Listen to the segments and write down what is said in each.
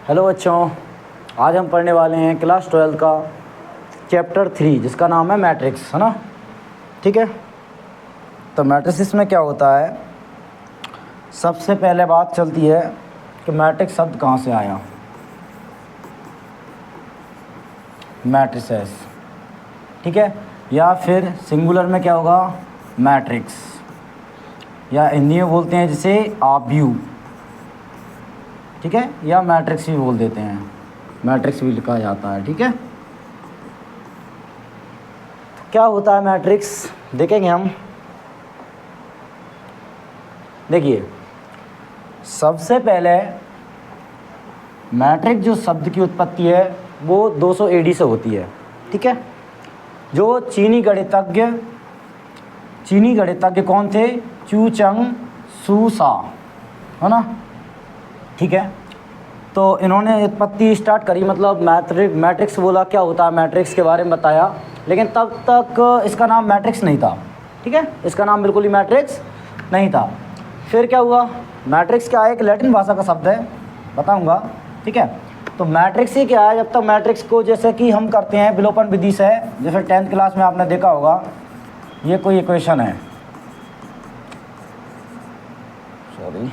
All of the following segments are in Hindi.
हेलो बच्चों, आज हम पढ़ने वाले हैं क्लास 12 का चैप्टर 3 जिसका नाम है मैट्रिक्स, है ना। ठीक है, तो मैट्रिक्स में क्या होता है, सबसे पहले बात चलती है कि मैट्रिक्स शब्द कहाँ से आया। मैट्रिसेस, ठीक है, या फिर सिंगुलर में क्या होगा, मैट्रिक्स, या हिंदी में बोलते हैं जिसे आव्यूह, ठीक है, या मैट्रिक्स भी बोल देते हैं, मैट्रिक्स भी लिखा जाता है। ठीक है, क्या होता है मैट्रिक्स देखेंगे हम। देखिए, सबसे पहले मैट्रिक्स जो शब्द की उत्पत्ति है वो 200 AD से होती है। ठीक है, जो चीनी गणितज्ञ कौन थे, चू चंग सू सा, है ना। ठीक है, तो इन्होंने उत्पत्ति स्टार्ट करी, मतलब मैट्रिक्स बोला, क्या होता है मैट्रिक्स के बारे में बताया, लेकिन तब तक इसका नाम मैट्रिक्स नहीं था। ठीक है, इसका नाम बिल्कुल ही मैट्रिक्स नहीं था। फिर क्या हुआ, मैट्रिक्स क्या है, एक लैटिन भाषा का शब्द है, बताऊंगा। ठीक है, तो मैट्रिक्स ही क्या है, जब तक मैट्रिक्स को जैसे कि हम करते हैं विलोपन विधि से, जैसे 10th क्लास में आपने देखा होगा, ये कोई इक्वेशन है, सॉरी,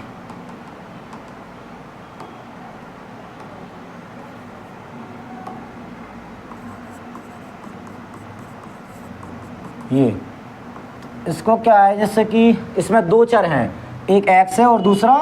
ये इसको क्या है, जैसे कि इसमें दो चर हैं, एक x है और दूसरा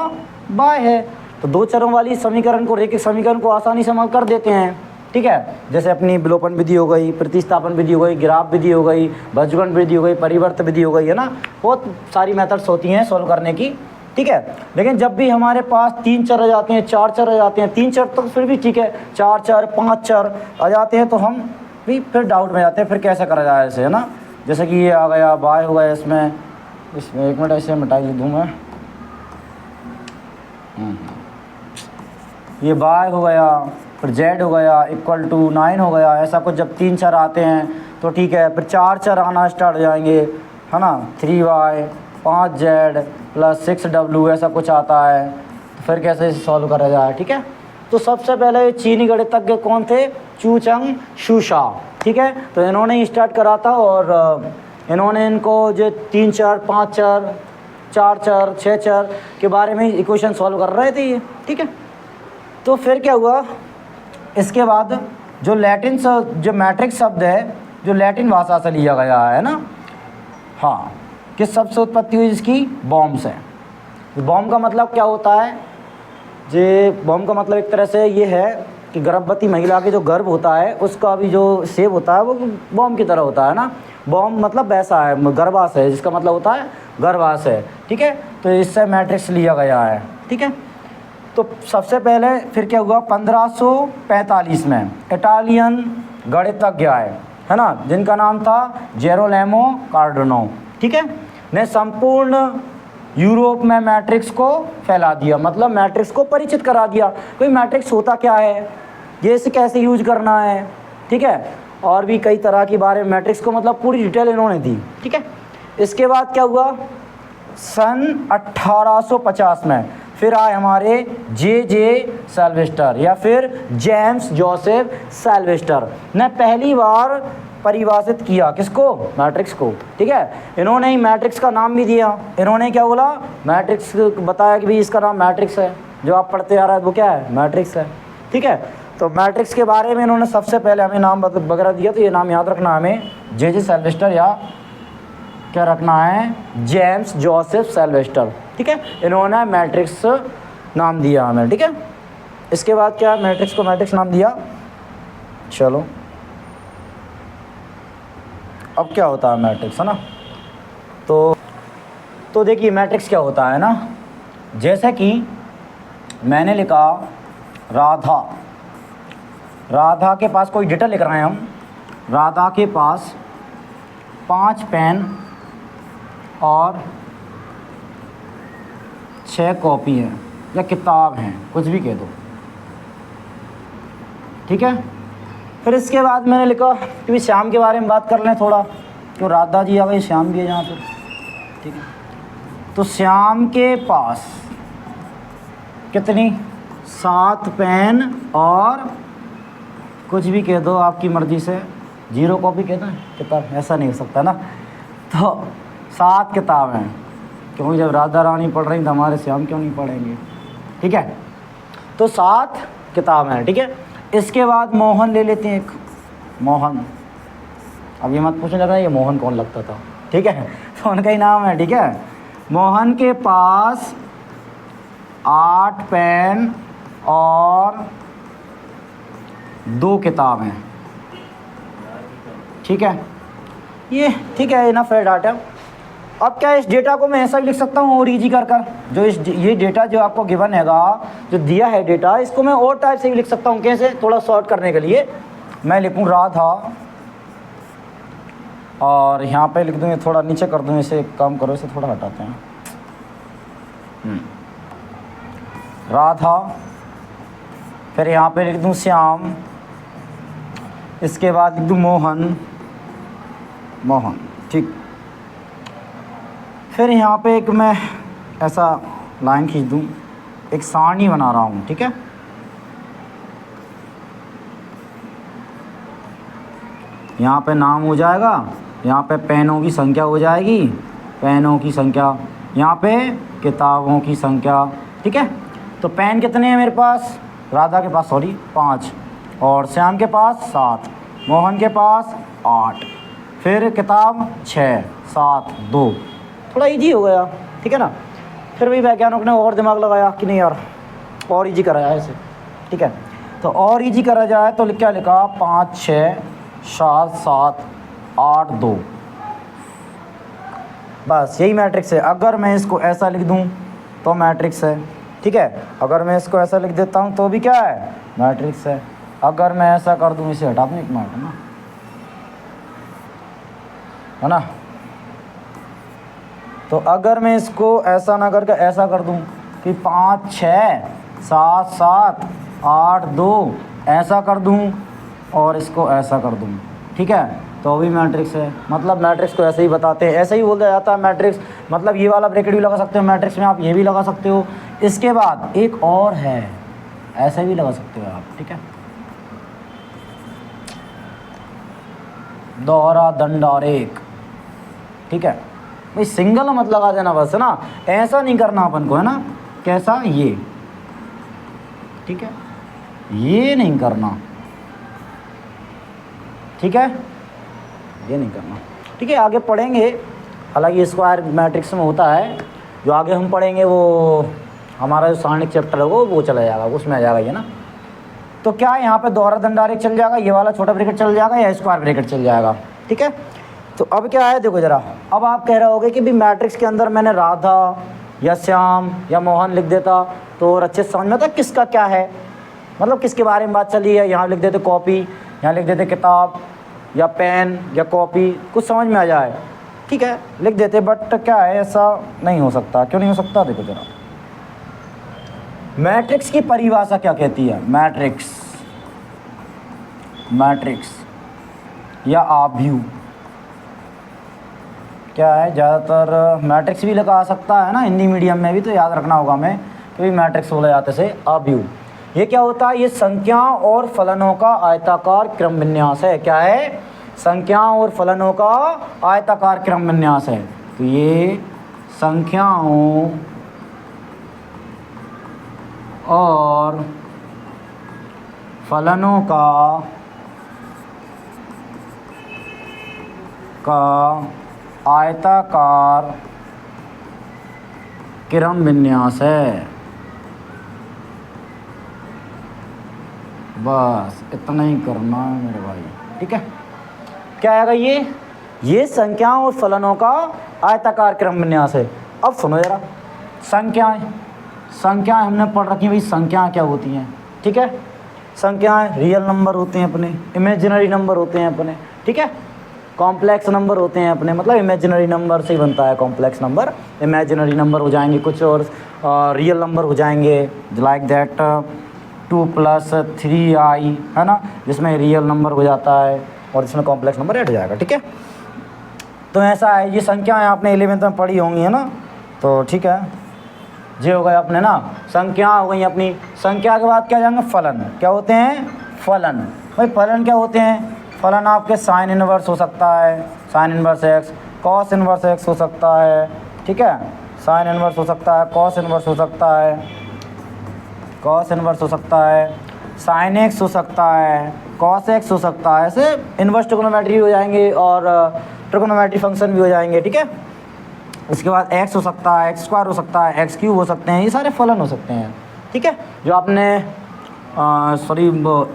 y है, तो दो चरों वाली समीकरण को, रैखिक समीकरण को आसानी से हम हल कर देते हैं। ठीक है, जैसे अपनी विलोपन विधि हो गई, प्रतिस्थापन विधि हो गई, ग्राफ विधि हो गई, भुजगण विधि हो गई, परिवर्त विधि हो गई, है ना। बहुत सारी मेथड्स होती हैं सॉल्व करने की। ठीक है, लेकिन जब भी हमारे पास 3 चर आ जाते हैं, 4 चर आ जाते हैं, 3 चर तो फिर भी ठीक है, 4 चर 5 चर आ जाते हैं तो हम भी फिर डाउट में जाते हैं, फिर कैसे करा जाए ऐसे, है ना। जैसे कि ये आ गया, y हो गया, इसमें एक मिनट ऐसे मिटाई दूँ मैं, ये y हो गया, फिर z हो गया इक्वल टू 9 हो गया, ऐसा कुछ जब 3 चर आते हैं तो ठीक है, फिर 4 चर आना स्टार्ट हो जाएंगे, है ना, 3y 5z प्लस 6w ऐसा कुछ आता है, तो फिर कैसे इसे सॉल्व करा जाए। ठीक है, तो सबसे पहले चीनी गणितज्ञ कौन थे, चू चंग सू सा। ठीक है, तो इन्होंने ही स्टार्ट करा था, और इन्होंने इनको जो 3 चर 5 चर 4 चर 6 चर के बारे में इक्वेशन सॉल्व कर रहे थे ये। ठीक है, तो फिर क्या हुआ, इसके बाद जो मैट्रिक्स शब्द है, जो लैटिन भाषा से लिया गया है ना, हाँ, किस शब्द से उत्पत्ति हुई, जिसकी बॉम्ब से। बॉम्ब का मतलब क्या होता है, बॉम्ब का मतलब एक तरह से ये है कि गर्भवती महिला के जो गर्भ होता है उसका भी जो शेप होता है वो बॉम्ब की तरह होता है ना। बॉम्ब मतलब वैसा है, गर्भाशय है, जिसका मतलब होता है गर्भाशय। ठीक है, तो इससे मैट्रिक्स लिया गया है। ठीक है, तो सबसे पहले फिर क्या हुआ, 1545 में इटालियन गणितज्ञ आए, है ना, जिनका नाम था जेरोलेमो कार्डानो। ठीक है, ने संपूर्ण यूरोप में मैट्रिक्स को फैला दिया, मतलब मैट्रिक्स को परिचित करा दिया, कोई मैट्रिक्स होता क्या है, ये इसे कैसे यूज करना है। ठीक है, और भी कई तरह के बारे में मैट्रिक्स को मतलब पूरी डिटेल इन्होंने दी। ठीक है, इसके बाद क्या हुआ, सन 1850 में फिर आए हमारे जे सिल्वेस्टर, या फिर जेम्स जोसेफ सिल्वेस्टर ने पहली बार परिभाषित किया, किसको, मैट्रिक्स को। ठीक है, इन्होंने ही मैट्रिक्स का नाम भी दिया। इन्होंने क्या बोला, मैट्रिक्स बताया कि भाई इसका नाम मैट्रिक्स है, जो आप पढ़ते आ रहा है वो क्या है, मैट्रिक्स है। ठीक है, तो मैट्रिक्स के बारे में इन्होंने सबसे पहले हमें नाम वगैरह दिया, तो ये नाम याद रखना है हमें, जे सिल्वेस्टर, या क्या रखना है, जेम्स जोसेफ सिल्वेस्टर। ठीक है, इन्होंने मैट्रिक्स नाम दिया हमें। ठीक है, इसके बाद क्या, मैट्रिक्स को मैट्रिक्स नाम दिया। चलो, अब क्या होता है मैट्रिक्स, है ना। तो देखिए मैट्रिक्स क्या होता है ना, जैसे कि मैंने लिखा राधा के पास कोई डेटा लिख रहे हैं हम, राधा के पास 5 पेन और 6 कॉपी हैं या किताब हैं, कुछ भी कह दो। ठीक है, फिर इसके बाद मैंने लिखा कि श्याम के बारे में बात कर लें थोड़ा, क्यों राधा जी आ गई, श्याम भी है यहाँ पर। ठीक है, तो श्याम के पास कितनी 7 पेन और कुछ भी कह दो आपकी मर्ज़ी से, 0 कॉपी कहता है किताब, ऐसा नहीं हो सकता ना। तो 7 किताब हैं, क्योंकि जब राधा रानी पढ़ रही तो हमारे श्याम क्यों नहीं पढ़ेंगे, ठीक है। तो 7 किताब हैं, ठीक है। इसके बाद मोहन ले लेते हैं एक, मोहन। अब ये मत पूछने लगा ये मोहन कौन लगता था, ठीक है, तो उनका ही नाम है, ठीक है। मोहन के पास 8 पेन और 2 किताब हैं, ठीक है। ये ठीक है, इनफ है डाटा। अब क्या इस डेटा को मैं ऐसा भी लिख सकता हूँ और ईजी कर जो ये डेटा जो आपको गिवन हैगा, जो दिया है डेटा, इसको मैं और टाइप से भी लिख सकता हूँ। कैसे? थोड़ा शॉर्ट करने के लिए मैं लिखूँ राधा, और यहाँ पे लिख दूँ, ये थोड़ा नीचे कर दूँ, इसे एक काम करो, इसे थोड़ा हटाते हैं, राधा। फिर यहाँ पे लिख दूँ श्याम, इसके बाद लिख दूँ मोहन, मोहन, ठीक। फिर यहाँ पे एक मैं ऐसा लाइन खींच दूँ, एक सारणी बना रहा हूँ, ठीक है। यहाँ पे नाम हो जाएगा, यहाँ पे पेनों की संख्या हो जाएगी, पेनों की संख्या, यहाँ पे किताबों की संख्या, ठीक है। तो पेन कितने हैं मेरे पास? राधा के पास 5, और श्याम के पास 7, मोहन के पास 8, फिर किताब 6, 7, 2। थोड़ा इजी हो गया, ठीक है ना। फिर भी वैज्ञानिक ने और दिमाग लगाया कि नहीं यार और इजी कराया ऐसे, ठीक है। तो और इजी करा जाए तो क्या लिखा, 5, 6, 7, 7, 8, 2, बस यही मैट्रिक्स है। अगर मैं इसको ऐसा लिख दूं तो मैट्रिक्स है, ठीक है। अगर मैं इसको ऐसा लिख देता हूं तो भी क्या है, मैट्रिक्स है। अगर मैं ऐसा कर दूं, इसे हटा दूं एक मिनट, है ना। तो अगर मैं इसको ऐसा ना करके ऐसा कर दूं कि 5, 6, 7, 7, 8, 2 ऐसा कर दूं, और इसको ऐसा कर दूं, ठीक है, तो भी मैट्रिक्स है। मतलब मैट्रिक्स को ऐसे ही बताते हैं, ऐसे ही बोला जाता है मैट्रिक्स। मतलब ये वाला ब्रैकेट भी लगा सकते हो मैट्रिक्स में, आप ये भी लगा सकते हो। इसके बाद एक और है, ऐसे भी लगा सकते हो आप, ठीक है, दोहरा दंडारेख, ठीक है। भाई सिंगल मत लगा देना बस, है ना, ऐसा नहीं करना अपन को, है ना। कैसा? ये, ठीक है, ये नहीं करना, ठीक है, ये नहीं करना, ठीक है। आगे पढ़ेंगे, हालांकि स्क्वायर मैट्रिक्स में होता है, जो आगे हम पढ़ेंगे वो हमारा जो सारणिक चैप्टर है वो चला जाएगा, उसमें आ जाएगा ये ना। तो क्या है, यहाँ पे दोहरा दंडारेख चल जाएगा, ये वाला छोटा ब्रैकेट चल जाएगा, या स्क्वायर ब्रैकेट चल जाएगा, ठीक है। तो अब क्या है, देखो ज़रा, अब आप कह रहे होगे कि भी मैट्रिक्स के अंदर मैंने राधा या श्याम या मोहन लिख देता तो और अच्छे से समझ में आता किसका क्या है, मतलब किसके बारे में बात चली है। यहाँ लिख देते कॉपी, यहाँ लिख देते किताब या पेन या कॉपी, कुछ समझ में आ जाए, ठीक है, लिख देते। बट क्या है, ऐसा नहीं हो सकता। क्यों नहीं हो सकता? देखो ज़रा, मैट्रिक्स की परिभाषा क्या कहती है। मैट्रिक्स या आव्यूह क्या है, ज़्यादातर मैट्रिक्स भी लगा सकता है ना, हिंदी मीडियम में भी तो याद रखना होगा हमें, तो भी मैट्रिक्स बोला जाता है आव्यूह। ये क्या होता है, ये संख्याओं और फलनों का आयताकार क्रम विन्यास है। क्या है? संख्याओं और फलनों का आयताकार क्रम विन्यास है। तो ये संख्याओं और फलनों का आयताकार क्रम विन्यास है। बस इतना ही करना है मेरे भाई, ठीक है। क्या आएगा ये संख्याओं और फलनों का आयताकार क्रम विन्यास है। अब सुनो जरा, संख्याएं हमने पढ़ रखी भाई, संख्याएं क्या होती हैं, ठीक है। संख्याएं रियल नंबर होते हैं अपने, इमेजिनरी नंबर होते हैं अपने, ठीक है, कॉम्प्लेक्स नंबर होते हैं अपने, मतलब इमेजिनरी नंबर से ही बनता है कॉम्प्लेक्स नंबर। इमेजिनरी नंबर हो जाएंगे कुछ और रियल नंबर हो जाएंगे, लाइक दैट 2 + 3i, है ना, जिसमें रियल नंबर हो जाता है और इसमें कॉम्प्लेक्स नंबर ऐड हो जाएगा, ठीक है। तो ऐसा है, ये संख्याएं आपने 11th में पढ़ी होंगी, है ना। तो ठीक है, ये हो गया अपने ना संख्या हो गई अपनी। संख्या के बाद क्या जाएंगे, फलन। क्या होते हैं, फलन। भाई फलन क्या होते हैं, फलन आपके साइन इनवर्स हो सकता है, sine inverse x, cos inverse x हो सकता है, ठीक है, साइन इनवर्स हो सकता है, कॉस इनवर्स हो सकता है, कॉस इनवर्स हो सकता है, साइन एक्स हो सकता है, कॉस एक्स हो सकता है। ऐसे इनवर्स ट्रिग्नोमेट्री हो जाएंगे और ट्रिग्नोमेट्री फंक्शन भी हो जाएंगे, ठीक है। इसके बाद एक्स हो सकता है, एक्स स्क्वायर हो सकता है, एक्स क्यूब हो सकते हैं, ये सारे फलन हो सकते हैं, ठीक है, जो आपने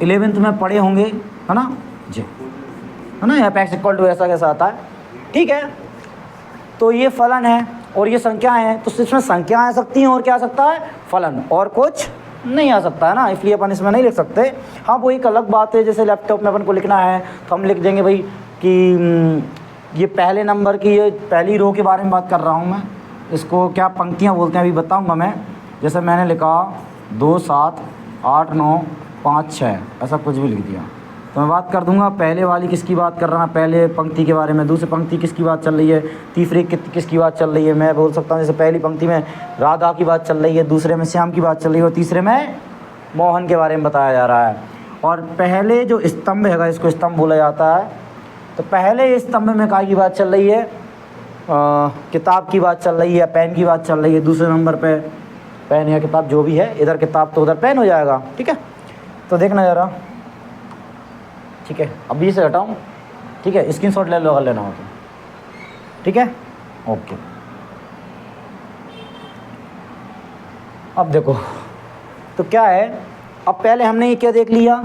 11th में पढ़े होंगे, है ना जी, है ना, एफ एक्स इक्वल टू ऐसा कैसा आता है, ठीक है। तो ये फलन है और ये संख्याएं हैं, तो इसमें संख्याएं आ सकती हैं और क्या आ सकता है, फलन, और कुछ नहीं आ सकता है ना, इसलिए अपन इसमें नहीं लिख सकते। हाँ वो एक अलग बात है, जैसे लैपटॉप में अपन को लिखना है तो हम लिख देंगे भाई कि ये पहले नंबर की, ये पहली रो के बारे में बात कर रहा हूँ मैं, इसको क्या पंक्तियाँ बोलते हैं अभी बताऊँगा मैं। जैसे मैंने लिखा 2 7 8 9 5 6, ऐसा कुछ भी लिख दिया, तो मैं बात कर दूंगा पहले वाली किसकी बात कर रहा है, पहले पंक्ति के बारे में, दूसरी पंक्ति किसकी बात चल रही है, तीसरी किसकी बात चल रही है। मैं बोल सकता हूँ जैसे पहली पंक्ति में राधा की बात चल रही है, दूसरे में श्याम की बात चल रही है और तीसरे में मोहन के बारे में बताया जा रहा है। और पहले जो स्तंभ है, इसको स्तंभ बोला जाता है, तो पहले स्तंभ में काय की बात चल रही है, किताब की बात चल रही है, पेन की बात चल रही है। दूसरे नंबर पे पेन या किताब जो भी है, इधर किताब तो उधर पेन हो जाएगा, ठीक है। तो देखना ज़रा, ठीक है, अभी से हटाऊँ, ठीक है, स्क्रीनशॉट ले लो अगर लेना हो तो, ठीक है, ओके। अब देखो तो क्या है, अब पहले हमने ये क्या देख लिया,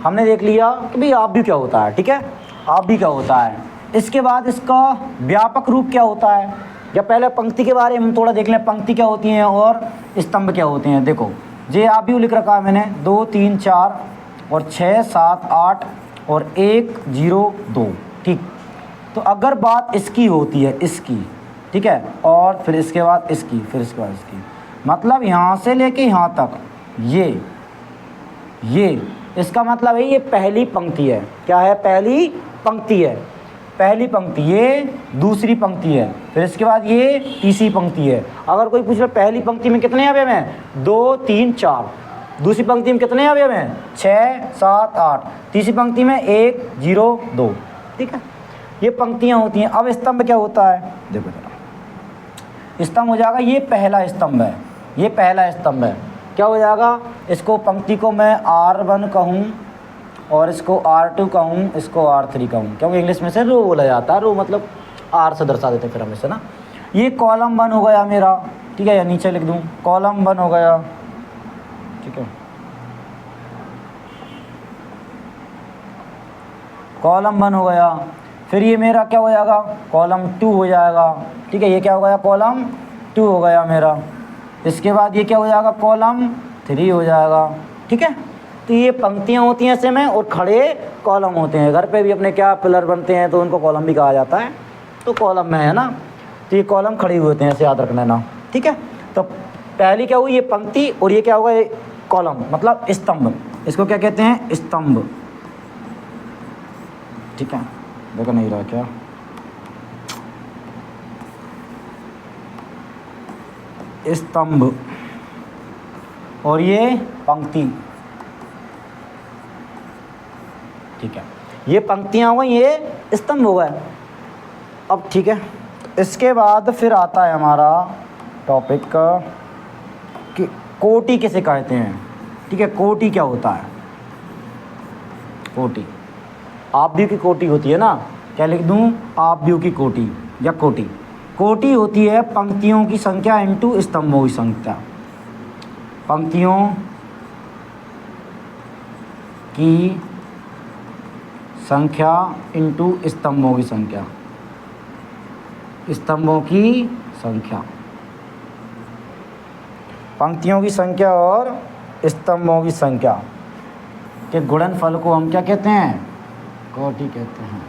हमने देख लिया कि भाई आप भी क्या होता है, ठीक है, आप भी क्या होता है। इसके बाद इसका व्यापक रूप क्या होता है, या पहले पंक्ति के बारे में हम थोड़ा देख लें, पंक्ति क्या होती हैं और स्तंभ क्या होते हैं। देखो ये आप भी लिख रखा है मैंने, 2 3 4 और 6 7 8 और 1 0 2, ठीक। तो अगर बात इसकी होती है, इसकी, ठीक है, और फिर इसके बाद इसकी, फिर इसके बाद इसकी, मतलब यहाँ से लेके यहाँ तक, ये इसका मतलब है ये पहली पंक्ति है। क्या है, पहली पंक्ति है, पहली पंक्ति, ये दूसरी पंक्ति है, फिर इसके बाद ये तीसरी पंक्ति है। अगर कोई पूछ रहा पहली पंक्ति में कितने अवयव हैं, 2 3 4, दूसरी पंक्ति में कितने अवयव हैं, 6 7 8, तीसरी पंक्ति में 1 0 2, ठीक है, ये पंक्तियां होती हैं। अब स्तंभ क्या होता है, देखो जरा, स्तंभ हो जाएगा, ये पहला स्तंभ है, ये पहला स्तंभ है। क्या हो जाएगा, इसको पंक्ति को मैं R1 कहूँ और इसको R2 कहूँ, इसको R3 कहूँ, क्योंकि इंग्लिश में से रो बोला जाता है, रो मतलब R से दर्शा देते हैं फिर हम इसे ना। ये कॉलम 1 हो गया मेरा, ठीक है, या नीचे लिख दूँ कॉलम 1 हो गया, ठीक है, कॉलम 1 हो गया। फिर ये मेरा क्या हो जाएगा, कॉलम 2 हो जाएगा, ठीक है, ये क्या हो गया, कॉलम 2 हो गया मेरा। इसके बाद ये क्या हो जाएगा, कॉलम 3 हो जाएगा, ठीक है। तो ये पंक्तियाँ होती हैं ऐसे में, और खड़े कॉलम होते हैं। घर पे भी अपने क्या पिलर बनते हैं तो उनको कॉलम भी कहा जाता है, तो कॉलम में है ना, तो ये कॉलम खड़े हुए होते हैं, ऐसे याद रखना ना, ठीक है। तो पहली क्या हुई, ये पंक्ति, और ये क्या होगा, ये कॉलम, मतलब स्तंभ, इसको क्या कहते हैं, स्तंभ, ठीक है। देखो नहीं रहा क्या, स्तंभ, और ये पंक्ति, ठीक है, ये पंक्तियां हो गई, ये स्तंभ हो गए। अब ठीक है, इसके बाद फिर आता है हमारा टॉपिक कि कोटि किसे कहते हैं, ठीक है। कोटि क्या होता है, कोटि, आव्यूह की कोटि होती है ना, क्या लिख दूं, आव्यूह की कोटि या कोटि। कोटि होती है पंक्तियों की संख्या इंटू स्तंभों की संख्या, पंक्तियों की संख्या इंटू स्तंभों की संख्या, स्तंभों की संख्या, पंक्तियों की संख्या और स्तंभों की संख्या के गुणनफल को हम क्या कहते हैं, कोटि कहते हैं।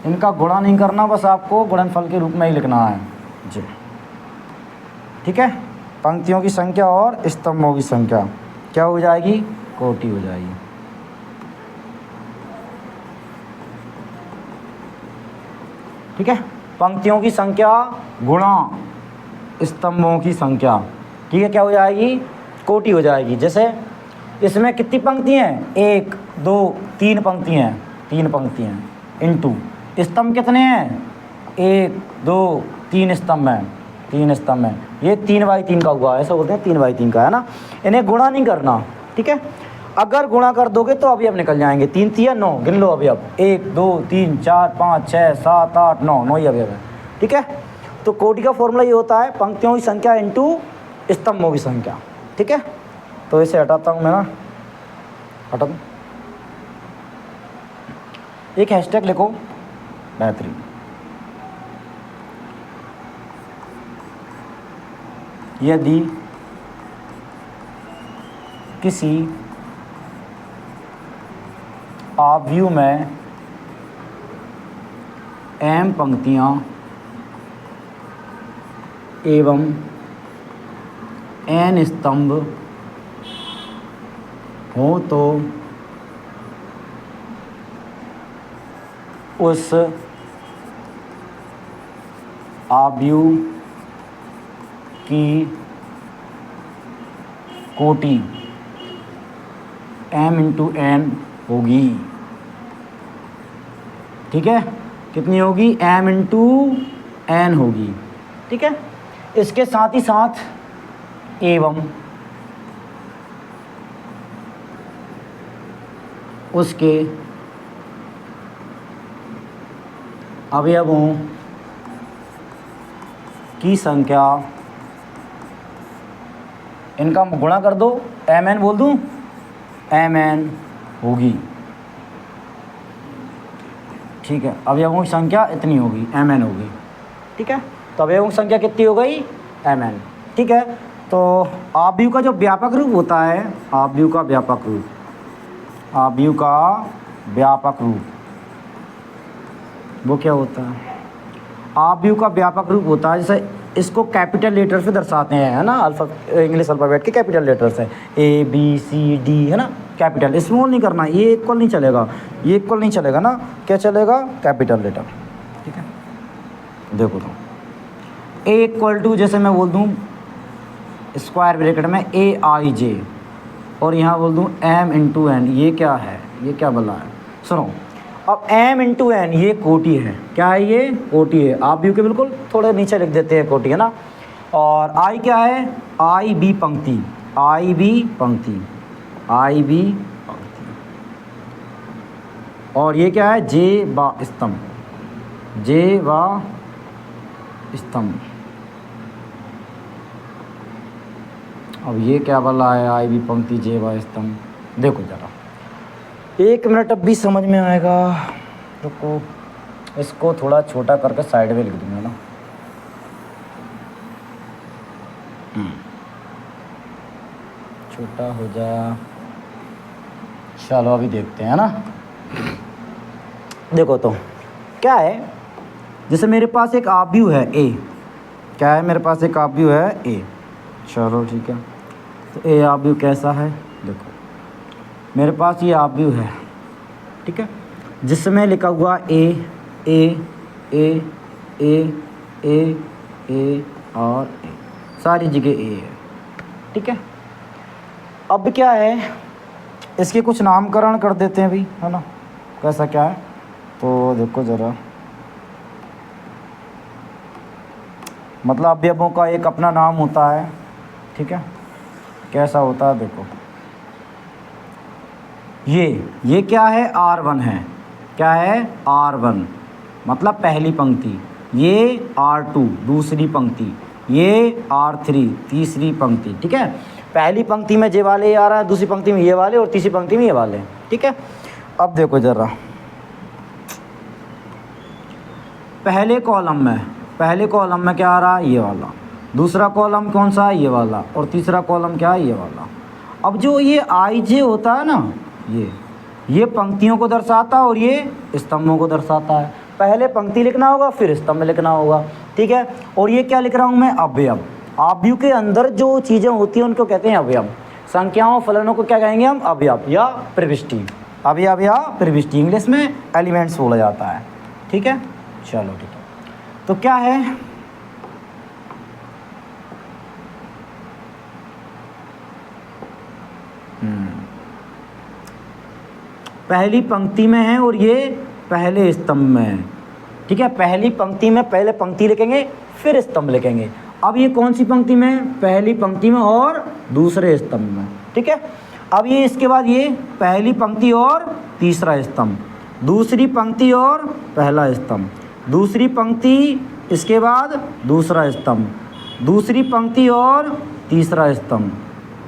इनका गुणा नहीं करना, बस आपको गुणनफल के रूप में ही लिखना है जी, ठीक है। पंक्तियों की संख्या और स्तंभों की संख्या क्या हो जाएगी, कोटि हो जाएगी, ठीक है। पंक्तियों की संख्या गुणा स्तंभों की संख्या, ठीक है, क्या हो जाएगी, कोटि हो जाएगी। जैसे इसमें कितनी पंक्ति हैं, 1 2 3 पंक्ति हैं, 3 पंक्ति हैं, इनटू स्तंभ कितने हैं, 1 2 3 स्तंभ हैं, 3 स्तंभ हैं। ये 3/3 का हुआ, ऐसा बोलते हैं 3/3 का, है ना। इन्हें गुणा नहीं करना, ठीक है। अगर गुणा कर दोगे तो अभी अब निकल जाएंगे, 3 3 9, गिन लो अभी अब, 1 2 3 4 5 6 7 8 9, 9 ही अभी है, ठीक है। तो कोटि का फॉर्मूला ये होता है पंक्तियों की संख्या इंटू स्तंभों की संख्या, ठीक है। तो इसे हटाता हूँ मैं ना, हटा दूँ, एक हैशटैग लिखो, बेहतरीन। यदि किसी आव्यूह में m पंक्तियाँ एवं n स्तंभ हो तो उस आव्यूह की कोटि m × n होगी, ठीक है। कितनी होगी, m × n होगी, ठीक है। इसके साथ ही साथ एवं उसके अवयवों की संख्या, इनका गुणा कर दो, mn बोल दूं, mn होगी, ठीक है। अवयवों की संख्या इतनी होगी, mn होगी, ठीक है। तो अवयवों की संख्या कितनी हो गई, mn, ठीक है। तो आव्यूह का जो व्यापक रूप होता है, आव्यूह का व्यापक रूप, आव्यूह का व्यापक रूप वो क्या होता है, आव्यूह का व्यापक रूप होता है, जैसे इसको कैपिटल लेटर से दर्शाते हैं, है ना, इंग्लिश अल्फ़ाबेट के कैपिटल लेटर्स हैं, ABCD, है ना, कैपिटल, स्मॉल नहीं करना, ये इक्वल नहीं चलेगा, ये इक्वल नहीं चलेगा ना, क्या चलेगा, कैपिटल लेटर, ठीक है। देखो तो A = जैसे मैं बोल दूँ स्क्वायर ब्रैकेट में AIJ और यहाँ बोल दूँ m × n, ये क्या है, ये क्या बोला है, सुनो। अब m × n ये कोटि है, क्या है, ये कोटि है। आप भी के बिल्कुल थोड़े नीचे लिख देते हैं कोटि, है ना। और I क्या है, IB पंक्ति, IB पंक्ति, IB पंक्ति। और ये क्या है, J वा स्तंभ, J वा स्तंभ। अब ये क्या बोला है, IB पंक्ति, J वा स्तंभ। देखो ज़रा, 1 मिनट अब भी समझ में आएगा, रुको, इसको थोड़ा छोटा करके साइड में लिख दूँगा ना, छोटा हो जा, चलो अभी देखते हैं ना। देखो तो क्या है, जैसे मेरे पास एक आव्यूह है A, क्या है, मेरे पास एक आव्यूह है A, चलो ठीक है। तो A आव्यूह कैसा है, देखो मेरे पास ये आव्यूह है, ठीक है, जिसमें लिखा हुआ A A A A A A और A, सारी जगह A है, ठीक है। अब क्या है, इसके कुछ नामकरण कर देते हैं भी, है ना, कैसा क्या है, तो देखो ज़रा, मतलब अवयवों का एक अपना नाम होता है, ठीक है, कैसा होता है, देखो ये क्या है, R1 है, क्या है, R1 मतलब पहली पंक्ति, ये R2 दूसरी पंक्ति, ये R3 तीसरी पंक्ति, ठीक है। पहली पंक्ति में ये वाले आ रहा है, दूसरी पंक्ति में ये वाले, और तीसरी पंक्ति में ये वाले, ठीक है। अब देखो ज़रा, पहले कॉलम में क्या आ रहा है, ये वाला, दूसरा कॉलम कौन सा है, ये वाला, और तीसरा कॉलम क्या है, ये वाला। अब जो ये IJ होता है ना, ये पंक्तियों को दर्शाता है और ये स्तंभों को दर्शाता है। पहले पंक्ति लिखना होगा, फिर स्तंभ लिखना होगा, ठीक है। और ये क्या लिख रहा हूँ मैं, अवयव। आव्यूह के अंदर जो चीज़ें होती हैं उनको कहते हैं अवयव। संख्याओं फलनों को क्या कहेंगे हम, अवयव या प्रविष्टि, अवयव या प्रविष्टि, इंग्लिश में एलिमेंट्स बोला जाता है, ठीक है। चलो ठीक है, तो क्या है, पहली पंक्ति में है और ये पहले स्तंभ में है, ठीक है। पहली पंक्ति में पहले पंक्ति लिखेंगे फिर स्तंभ लिखेंगे। अब ये कौन सी पंक्ति में? पहली पंक्ति में और दूसरे स्तंभ में, ठीक है। अब ये इसके बाद ये पहली पंक्ति और तीसरा स्तंभ, दूसरी पंक्ति और पहला स्तंभ, दूसरी पंक्ति इसके बाद दूसरा स्तंभ, दूसरी पंक्ति और तीसरा स्तंभ,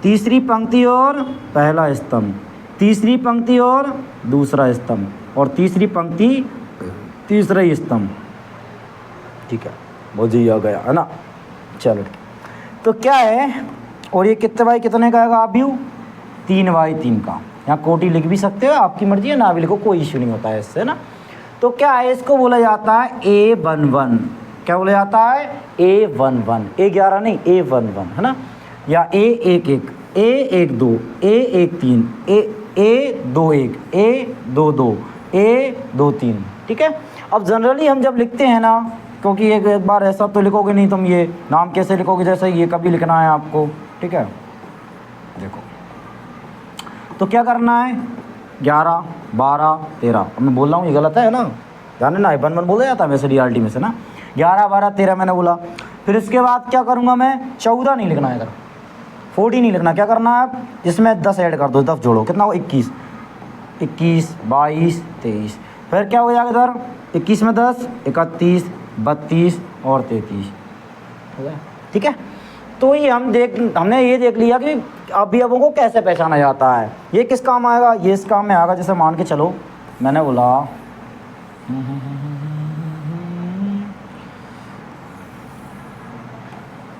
तीसरी पंक्ति और पहला स्तंभ, तीसरी पंक्ति और दूसरा स्तंभ, और तीसरी पंक्ति तीसरा ही स्तंभ, ठीक है। मुझे आ गया है ना। चलो तो क्या है, और ये कितने बाई कितने का आएगा? आप व्यू 3x3 का। यहाँ कोटि लिख भी सकते हो, आपकी मर्जी है, ना भी लिखो, कोई इश्यू नहीं होता है इससे ना। तो क्या है, इसको बोला जाता है A11। क्या बोला जाता है? A11, A11 नहीं, A11 है ना, या A11, A12, A13, A21, A22, A23, ठीक है। अब जनरली हम जब लिखते हैं ना, क्योंकि एक बार ऐसा तो लिखोगे नहीं तुम, ये नाम कैसे लिखोगे, जैसे ये कभी लिखना है आपको, ठीक है। देखो तो क्या करना है, 11, 12, 13। अब मैं बोल रहा हूँ ये गलत है ना, जाने ना, 1 बोला जाता है वैसे DRT में से ना। 11, 12, 13 मैंने बोला। फिर इसके बाद क्या करूँगा मैं? 14 नहीं लिखना है इधर, 40 नहीं लिखना। क्या करना है अब? इसमें 10 ऐड कर दो, 10 जोड़ो, कितना हो? 21, 21, 22, 23। फिर क्या हो जाएगा इधर? 21 में 10, 31, 32 और 33, हो गया, ठीक है। तो ये हमने ये देख लिया कि अवयवों को कैसे पहचाना जाता है। ये किस काम आएगा? ये इस काम में आएगा। जैसे मान के चलो मैंने बोला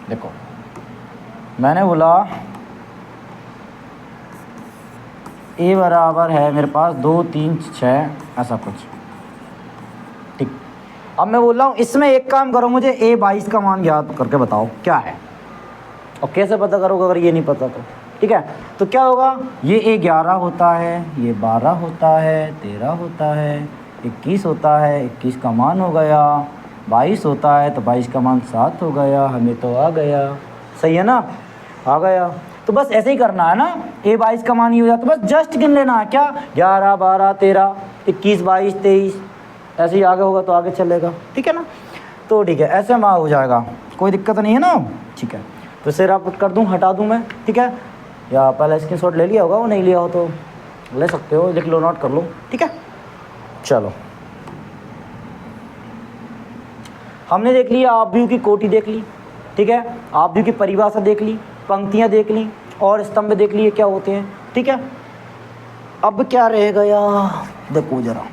देखो, मैंने बोला A बराबर है मेरे पास 2, 3, 6 ऐसा कुछ, ठीक। अब मैं बोल रहा हूँ इसमें एक काम करो, मुझे A22 का मान याद करके बताओ क्या है, और कैसे पता करोगे अगर ये नहीं पता तो, ठीक है। तो क्या होगा, ये A11 होता है, ये 12 होता है, 13 होता है, 21 होता है, 21 का मान हो गया, 22 होता है तो 22 का मान 7 हो गया, हमें तो आ गया, सही है ना, आ गया। तो बस ऐसे ही करना है ना, A22 का मान ही हो जाता, बस जस्ट गिन लेना है क्या, 11, 12, 13, 21, 22, 23, ऐसे ही आगे होगा तो आगे चलेगा, ठीक है ना। तो ठीक है, ऐसे में हो जाएगा, कोई दिक्कत नहीं है ना, ठीक है। तो सिर आप कर दूँ, हटा दूँ मैं, ठीक है, या पहले स्क्रीनशॉट ले लिया होगा, वो नहीं लिया हो तो ले सकते हो, लिख लो, नोट कर लो, ठीक है। चलो हमने देख लिया, आप व्यू की कोटि देख ली, ठीक है, आप व्यू की परिभाषा देख ली, पंक्तियाँ देख ली, और स्तंभ देख लिए क्या होते हैं, ठीक है। अब क्या रह गया, देखो जरा,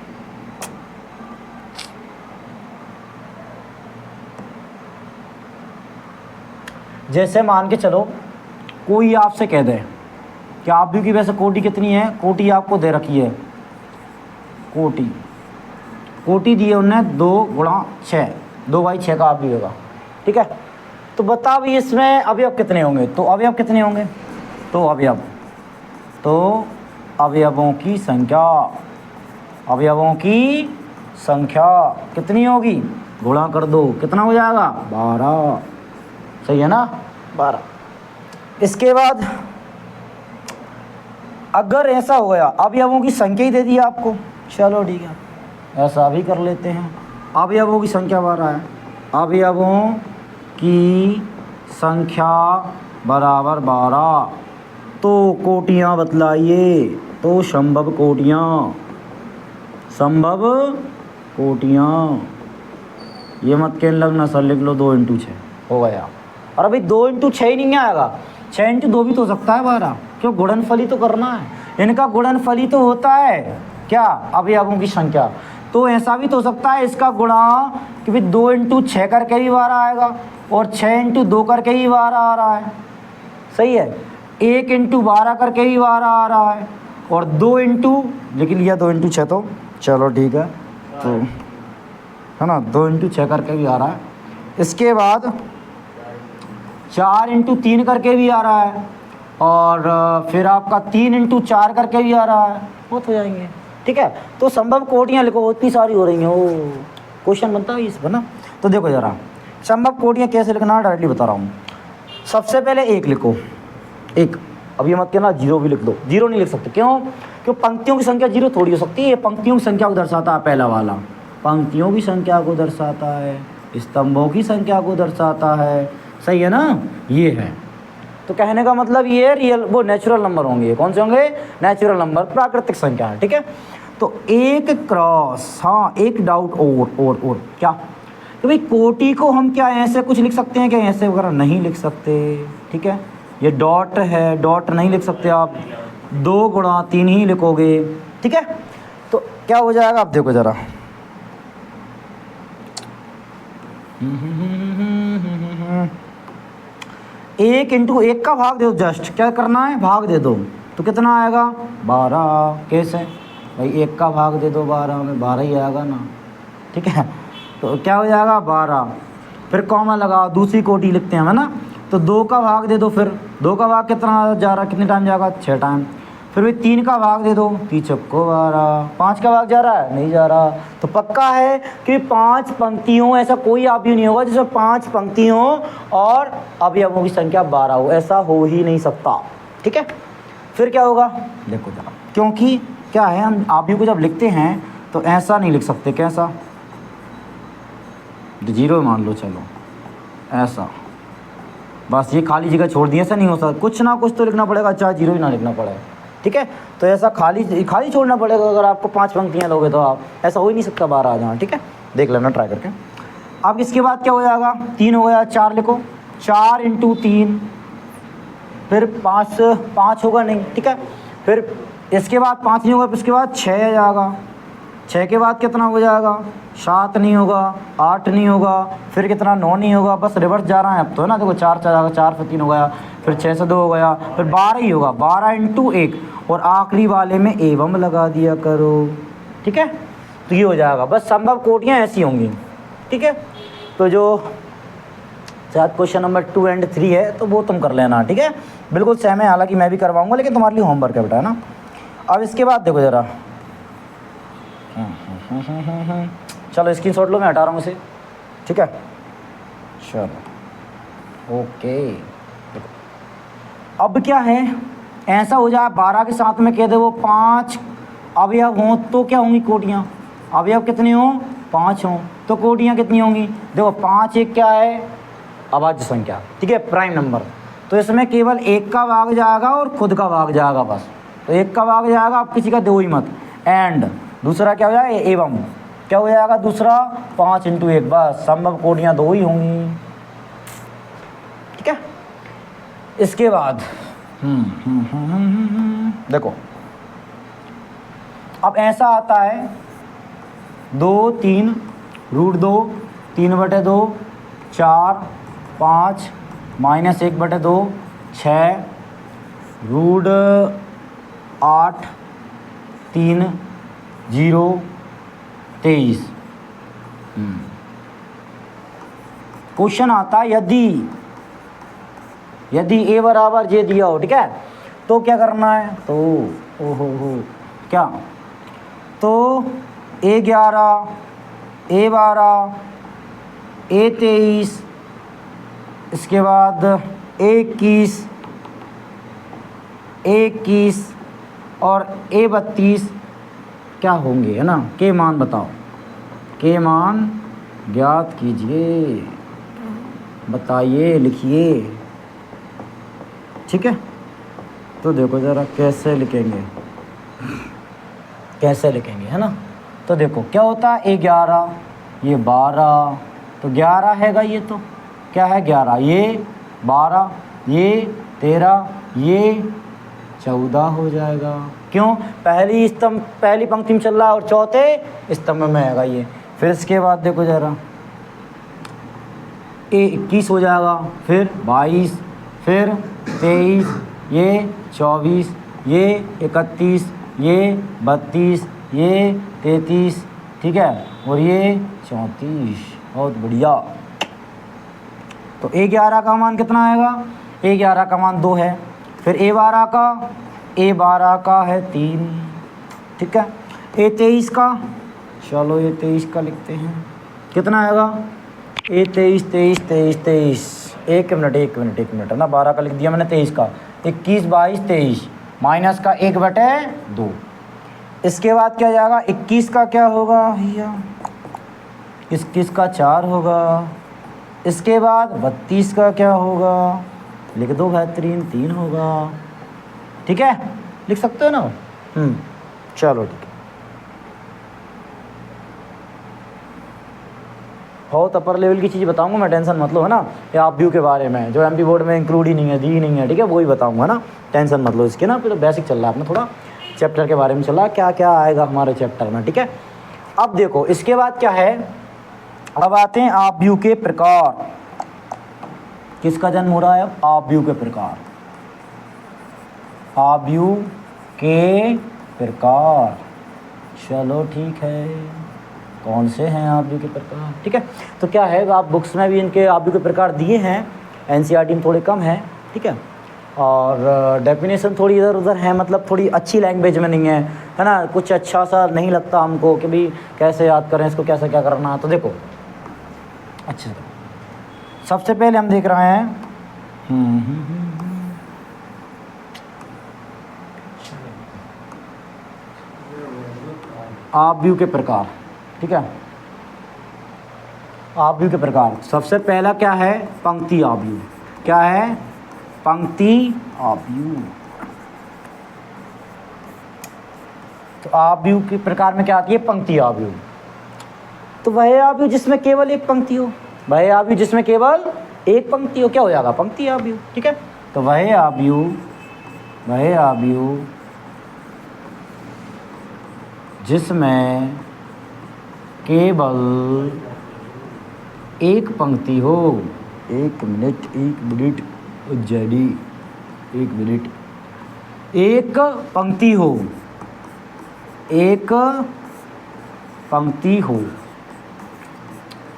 जैसे मान के चलो कोई आपसे कह दे कि आप व्यू की वैसे कोटि कितनी है, कोटि आपको दे रखी है, कोटि दी है उनने 2 गुणा 6, 2/6 का आप व्यू होगा, ठीक है। तो बता भी इसमें अवयव कितने होंगे, तो अवयव कितने होंगे, तो अवयवों की संख्या, अवयवों की संख्या कितनी होगी, गुणा कर दो, कितना हो जाएगा, 12, सही है ना, 12। इसके बाद अगर ऐसा हो गया, अवयवों की संख्या ही दे दी आपको, चलो ठीक है, ऐसा भी कर लेते हैं, अवयवों की संख्या 12 है, अवयवों की संख्या बराबर 12, तो कोटियाँ बतलाइए, तो संभव कोटियाँ, ये मत कहने लगना सर लिख लो 2 × 6 हो गया। और अभी 2 × 6 ही नहीं आएगा, 6 × 2 भी तो हो सकता है 12, क्यों, गुणनफल ही तो करना है, इनका गुणनफल ही तो होता है क्या, अवयवों की संख्या। तो ऐसा भी तो हो सकता है इसका गुणा कि भाई 2 × 6 करके भी 12 आएगा, और 6 × 2 करके भी 12 आ रहा है, सही है, 1 × 12 करके भी 12 आ रहा है, और 2 × लिख लिया 2 × 6, तो चलो ठीक है, तो है ना, 2 × 6 करके भी आ रहा है। इसके बाद 4 × 3 करके भी आ रहा है, और फिर आपका 3 × 4 करके भी आ रहा है, बहुत हो जाएंगे, ठीक है। तो संभव कोटियाँ लिखो, इतनी सारी हो रही हैं, वो क्वेश्चन बनता है इस पर ना। तो देखो ज़रा, संभव कोटियाँ कैसे लिखना है डायरेक्टली बता रहा हूँ। सबसे पहले 1 लिखो, 1, अब ये मत कहना जीरो भी लिख दो, जीरो नहीं लिख सकते। क्यों? क्यों? पंक्तियों की संख्या जीरो थोड़ी हो सकती है। ये पंक्तियों की संख्या को दर्शाता है, पहला वाला पंक्तियों की संख्या को दर्शाता है, स्तंभों की संख्या को दर्शाता है। सही है ना? ये है। तो कहने का मतलब ये रियल वो नेचुरल नंबर होंगे। कौन से होंगे? नेचुरल नंबर, प्राकृतिक संख्या है। ठीक है, तो एक क्रॉस, हाँ एक डाउट और क्या, तो भाई कोटि को हम क्या ऐसे कुछ लिख सकते हैं क्या? ऐसे वगैरह नहीं लिख सकते। ठीक है, ये डॉट है, डॉट नहीं लिख सकते आप, 2 गुणा 3 ही लिखोगे। ठीक है, तो क्या हो जाएगा आप देखो ज़रा, एक इंटू एक का भाग दे दो, जस्ट क्या करना है? भाग दे दो, तो कितना आएगा? 12। कैसे भाई? एक का भाग दे दो 12 में, 12 ही आएगा ना। ठीक है, तो क्या हो जाएगा? 12, फिर कॉमा लगाओ, दूसरी कोटि लिखते हैं, है ना। तो 2 का भाग दे दो, फिर 2 का भाग कितना जा रहा, कितने टाइम जाएगा? 6 टाइम। फिर भी 3 का भाग दे दो, 3 चौको 12। 5 का भाग जा रहा है? नहीं जा रहा। तो पक्का है कि 5 पंक्तियों, ऐसा कोई अवयव नहीं होगा जिसमें 5 पंक्तियों और अवयवों की संख्या 12 हो, ऐसा हो ही नहीं सकता। ठीक है, फिर क्या होगा देखो जरा, क्योंकि क्या है, हम अवयव को जब लिखते हैं तो ऐसा नहीं लिख सकते। कैसा? जीरो मान लो, चलो ऐसा, बस ये खाली जगह छोड़ दी, ऐसा नहीं हो सकता। कुछ ना कुछ तो लिखना पड़ेगा, चाहे जीरो ही ना लिखना पड़े। ठीक है, तो ऐसा खाली छोड़ना पड़ेगा। अगर आपको 5 पंक्तियाँ लोगे तो आप, ऐसा हो ही नहीं सकता 12 आ जाना। ठीक है, देख लेना ट्राई करके। अब इसके बाद क्या हो जाएगा? 3 हो गया, 4 लिखो, 4 इंटू 3, फिर 5 होगा नहीं। ठीक है, फिर इसके बाद 5 नहीं होगा, फिर इसके बाद 6 आ जाएगा। 6 के बाद कितना हो जाएगा? 7 नहीं होगा, 8 नहीं होगा, फिर कितना? 9 नहीं होगा। बस रिवर्स जा रहा है अब तो, है ना। देखो 4 जाएगा, 4 फिर 3 हो गया, फिर 6 से 2 हो गया, फिर 12 ही होगा, 12 इंटू 1, और आखिरी वाले में एवं लगा दिया करो। ठीक है, तो ये हो जाएगा। बस संभव कोटियाँ ऐसी होंगी। ठीक है, तो जो शायद क्वेश्चन नंबर 2 और 3 है तो वो तुम कर लेना। ठीक है, बिल्कुल सेम है, हालांकि मैं भी करवाऊँगा, लेकिन तुम्हारे लिए होमवर्क है बेटा, है ना। अब इसके बाद देखो ज़रा, चलो स्क्रीनशॉट लो, मैं हटा रहा हूँ इसे। ठीक है, चलो ओके। अब क्या है, ऐसा हो जाए 12 के साथ में कह दे वो 5 अवयव हों तो क्या होंगी कोटियाँ? अवयव कितने हों? 5 हों तो कोटियाँ कितनी होंगी? देखो 5 एक क्या है? अभाज्य संख्या। ठीक है, प्राइम नंबर। तो इसमें केवल 1 का भाग जाएगा और खुद का भाग जाएगा बस। तो 1 का भाग जाएगा, आप किसी का दो ही मत। एंड दूसरा क्या हो जाएगा? एवं क्या हो जाएगा? दूसरा 5 इंटू 1, बस संभव कोटियाँ 2 ही होंगी। ठीक है, इसके बाद देखो, अब ऐसा आता है 2 3 √2, 3/2, 4 5 -1/2, 6 √8 3 0 23। क्वेश्चन आता है यदि a बराबर j दिया हो, ठीक है, तो क्या करना है? तो हो क्या, तो a11 a12 a23, इसके बाद a21 और a32 क्या होंगे, है ना। के मान बताओ, के मान ज्ञात कीजिए, बताइए, लिखिए। ठीक है, तो देखो ज़रा कैसे लिखेंगे, है ना। तो देखो क्या होता है, a11 ये 12, तो 11 हैगा, ये तो क्या है 11, ये 12 ये 13 ये 14 हो जाएगा। क्यों? पहली पंक्ति में चल रहा है और चौथे स्तंभ में आएगा ये। फिर इसके बाद देखो ज़रा, a21 हो जाएगा, फिर 22, फिर 23, ये 24, ये 31, ये 32, ये 33, ठीक है, और ये 34। बहुत बढ़िया। तो a11 का मान कितना आएगा? a11 का मान 2 है। फिर a12 का है 3, ठीक है। a23 का, चलो a23 का लिखते हैं, कितना आएगा? a23 23 23 23, एक मिनट है ना, 12 का लिख दिया मैंने, 23 का, 21, 22, 23 माइनस का 1/2। इसके बाद क्या जाएगा, 21 का क्या होगा भैया, 21 का 4 होगा। इसके बाद 32 का क्या होगा, लिख दो बेहतरीन, 3 होगा। ठीक है, लिख सकते हो ना। चलो ठीक है। बहुत अपर लेवल की चीज़ बताऊंगा मैं, टेंशन मत लो, है ना। या आप व्यू के बारे में जो एमपी बोर्ड में इंक्लूड ही नहीं है, दी नहीं है, ठीक है, वही बताऊंगा ना, टेंशन मत लो इसके ना। फिर तो बेसिक चल रहा है अपना, थोड़ा चैप्टर के बारे में चल रहा है, क्या क्या आएगा हमारे चैप्टर में, ठीक है। अब देखो इसके बाद क्या है, अब आते हैं आप व्यू के प्रकार। किसका जन्म हो रहा है अब, आप व्यू के प्रकार। आप व्यू के प्रकार, चलो ठीक है, कौन से हैं आप व्यू के प्रकार, ठीक है। तो क्या है, आप बुक्स में भी इनके आप व्यू के प्रकार दिए हैं, एनसीईआरटी में थोड़े कम है, ठीक है। और डेफिनेशन थोड़ी इधर उधर है, मतलब थोड़ी अच्छी लैंग्वेज में नहीं है ना, कुछ अच्छा सा नहीं लगता हमको कि भाई कैसे याद करें इसको, कैसे क्या करना। तो देखो अच्छा, सबसे पहले हम देख रहे हैं आप व्यू के प्रकार, ठीक है। आप व्यू के प्रकार, सबसे पहला क्या है, पंक्ति आप व्यू। क्या है, पंक्ति आप व्यू। तो आप व्यू के प्रकार में क्या आती है, पंक्ति आप व्यू। तो वह आप व्यू जिसमें केवल एक पंक्ति हो, वह आप व्यू जिसमें केवल एक पंक्ति हो, क्या हो जाएगा, पंक्ति आप व्यू, ठीक है। तो वह आप व्यू जिसमें केवल एक पंक्ति हो। एक मिनट जेडी, एक मिनट, एक पंक्ति हो, एक पंक्ति हो,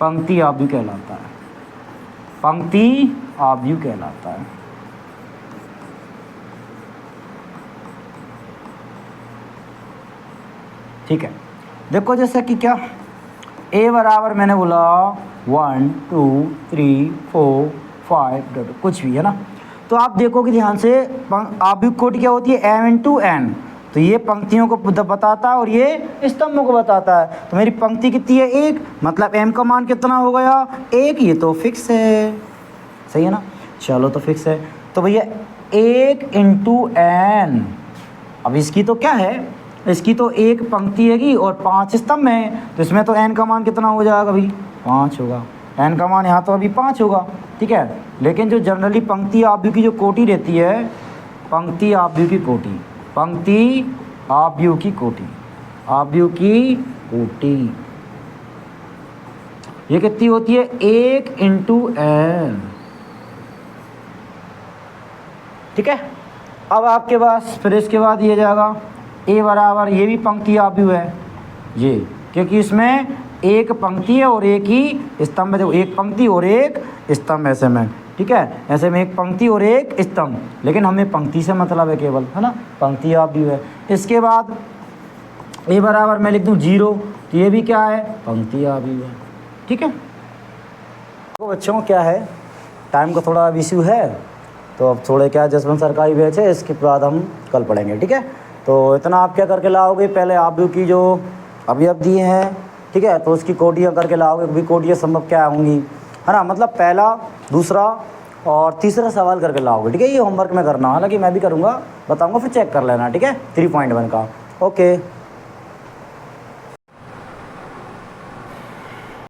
पंक्ति आप व्यू कहलाता है, पंक्ति आप व्यू कहलाता है। ठीक है, देखो जैसे कि क्या, ए बराबर मैंने बोला 1 2 3 4 5 कुछ भी है ना। तो आप देखोगे ध्यान से, आप व्यू कोटि क्या होती है, m×n। तो ये पंक्तियों को बताता है और ये स्तंभों को बताता है। तो मेरी पंक्ति कितनी है, एक, मतलब m का मान कितना हो गया, 1। ये तो फिक्स है, सही है ना। चलो तो फिक्स है, तो भैया 1×n। अब इसकी तो क्या है, इसकी तो एक पंक्ति हैगी और 5 स्तंभ हैं, तो इसमें तो n का मान कितना हो जाएगा भाई, 5 होगा। n का मान यहाँ तो अभी 5 होगा, ठीक है। लेकिन जो जनरली पंक्ति आप व्यू की जो कोटि रहती है, पंक्ति आप व्यू की कोटि, पंक्ति आप व्यू की कोटि, आप व्यू की कोटि, ये कितनी होती है, 1×n, ठीक है। अब आपके पास फिर इसके बाद ये जाएगा ए बराबर, ये भी पंक्ति आप व्यू है ये, क्योंकि इसमें एक पंक्ति है और एक ही स्तंभ है। देखो एक पंक्ति और एक स्तंभ ऐसे में, ठीक है, ऐसे में एक पंक्ति और एक स्तंभ, लेकिन हमें पंक्ति से मतलब है केवल, है ना, पंक्ति आप व्यू है। इसके बाद ए बराबर मैं लिख दूँ 0, तो ये भी क्या है, पंक्ति आप व्यू है, ठीक है। तो बच्चों क्या है, टाइम का थोड़ा इशू है, तो अब थोड़े क्या जसवंत सरकारी बैच है, इसके बाद हम कल पढ़ेंगे, ठीक है। तो इतना आप क्या करके लाओगे, पहले आप व्यू की जो अभी अब दिए हैं, ठीक है, तो उसकी कोटियाँ करके लाओगे, भी कोटियाँ संभव क्या होंगी, है ना, मतलब पहला, दूसरा और तीसरा सवाल करके लाओगे, ठीक है। ये होमवर्क में करना, हालांकि मैं भी करूँगा, बताऊँगा, फिर चेक कर लेना, ठीक है, 3.1 का। ओके।